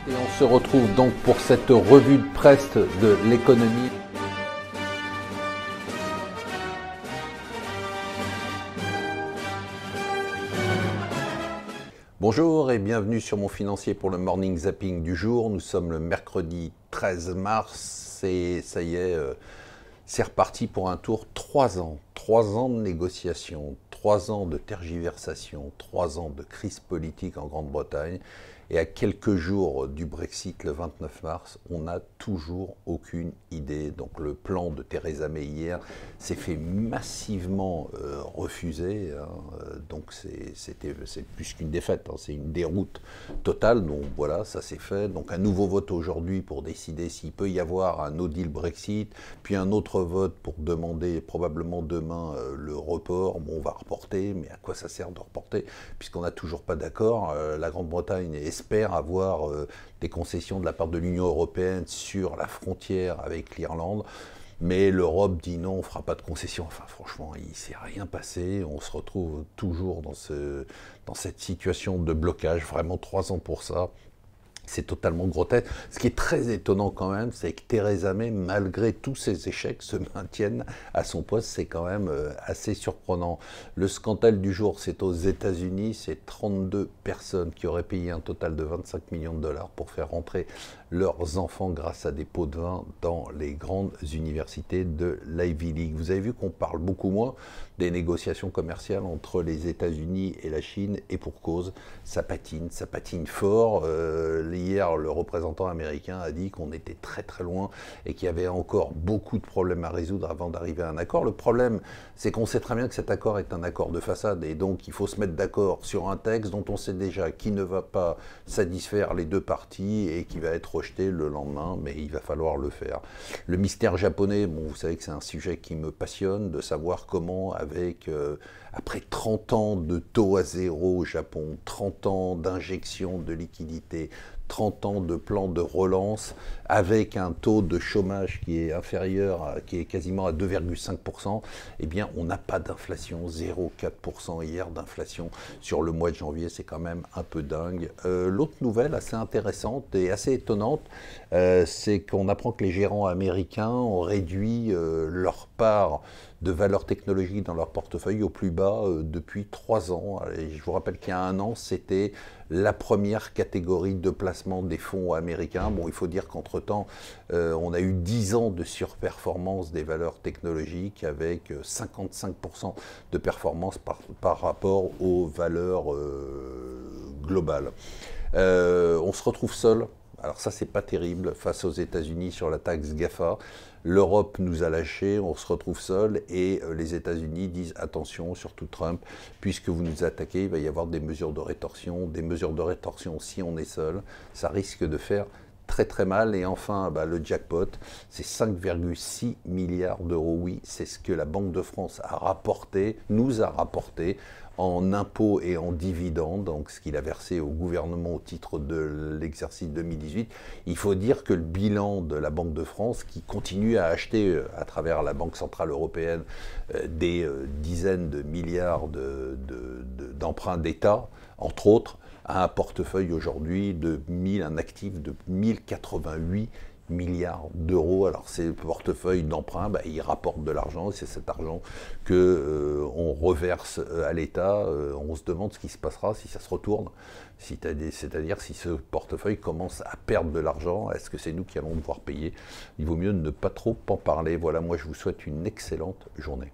Et on se retrouve donc pour cette revue de presse de l'économie. Bonjour et bienvenue sur mon financier pour le morning zapping du jour. Nous sommes le mercredi 13 mars et ça y est, c'est reparti pour un tour. 3 ans. 3 ans de négociations, 3 ans de tergiversation, 3 ans de crise politique en Grande-Bretagne. Et à quelques jours du Brexit, le 29 mars, on n'a toujours aucune idée. Donc le plan de Theresa May hier s'est fait massivement refuser. Donc c'est plus qu'une défaite, c'est une déroute totale. Donc voilà, ça s'est fait. Donc un nouveau vote aujourd'hui pour décider s'il peut y avoir un no deal Brexit, puis un autre vote pour demander probablement demain le report. Bon, on va reporter, mais à quoi ça sert de reporter puisqu'on n'a toujours pas d'accord. La Grande-Bretagne espère avoir des concessions de la part de l'Union européenne sur la frontière avec l'Irlande. Mais l'Europe dit non, on ne fera pas de concessions. Enfin, franchement, il ne s'est rien passé. On se retrouve toujours dans cette situation de blocage. Vraiment 3 ans pour ça. C'est totalement grotesque. Ce qui est très étonnant quand même, c'est que Theresa May, malgré tous ses échecs, se maintienne à son poste. C'est quand même assez surprenant. Le scandale du jour, c'est aux États-Unis. C'est 32 personnes qui auraient payé un total de 25 millions de dollars pour faire rentrer leurs enfants grâce à des pots de vin dans les grandes universités de l'Ivy League. Vous avez vu qu'on parle beaucoup moins des négociations commerciales entre les États-Unis et la Chine, et pour cause, ça patine fort. Hier, le représentant américain a dit qu'on était très très loin et qu'il y avait encore beaucoup de problèmes à résoudre avant d'arriver à un accord. Le problème, c'est qu'on sait très bien que cet accord est un accord de façade et donc il faut se mettre d'accord sur un texte dont on sait déjà qu'il ne va pas satisfaire les deux parties et qui va être rejeté le lendemain, mais il va falloir le faire. Le mystère japonais, bon, vous savez que c'est un sujet qui me passionne, de savoir comment, après 30 ans de taux à zéro au Japon, 30 ans d'injection de liquidités, 30 ans de plan de relance, avec un taux de chômage qui est inférieur, qui est quasiment à 2,5%, eh bien on n'a pas d'inflation, 0,4% hier d'inflation sur le mois de janvier, c'est quand même un peu dingue. L'autre nouvelle assez intéressante et assez étonnante, c'est qu'on apprend que les gérants américains ont réduit leur part de valeur technologique dans leur portefeuille au plus bas depuis 3 ans. Et je vous rappelle qu'il y a 1 an, c'était la première catégorie de placement des fonds américains. Bon, il faut dire qu'entre-temps, on a eu 10 ans de surperformance des valeurs technologiques avec 55% de performance par rapport aux valeurs globales. On se retrouve seul. Alors ça, c'est pas terrible face aux États-Unis sur la taxe GAFA. L'Europe nous a lâchés, on se retrouve seul et les États-Unis disent attention, surtout Trump, puisque vous nous attaquez, il va y avoir des mesures de rétorsion. Des mesures de rétorsion, si on est seul, ça risque de faire très très mal. Et enfin, le jackpot, c'est 5,6 milliards d'euros. Oui, c'est ce que la Banque de France a rapporté, nous a rapporté en impôts et en dividendes, donc ce qu'il a versé au gouvernement au titre de l'exercice 2018. Il faut dire que le bilan de la Banque de France, qui continue à acheter à travers la Banque Centrale Européenne des dizaines de milliards d'emprunts d'État, entre autres, a un portefeuille aujourd'hui un actif de 1088 milliards d'euros. Alors ces portefeuilles d'emprunt, il rapporte de l'argent et c'est cet argent qu'on reverse à l'État. On se demande ce qui se passera si ça se retourne, c'est-à-dire si ce portefeuille commence à perdre de l'argent, est-ce que c'est nous qui allons devoir payer? Il vaut mieux ne pas trop en parler. Voilà, moi je vous souhaite une excellente journée.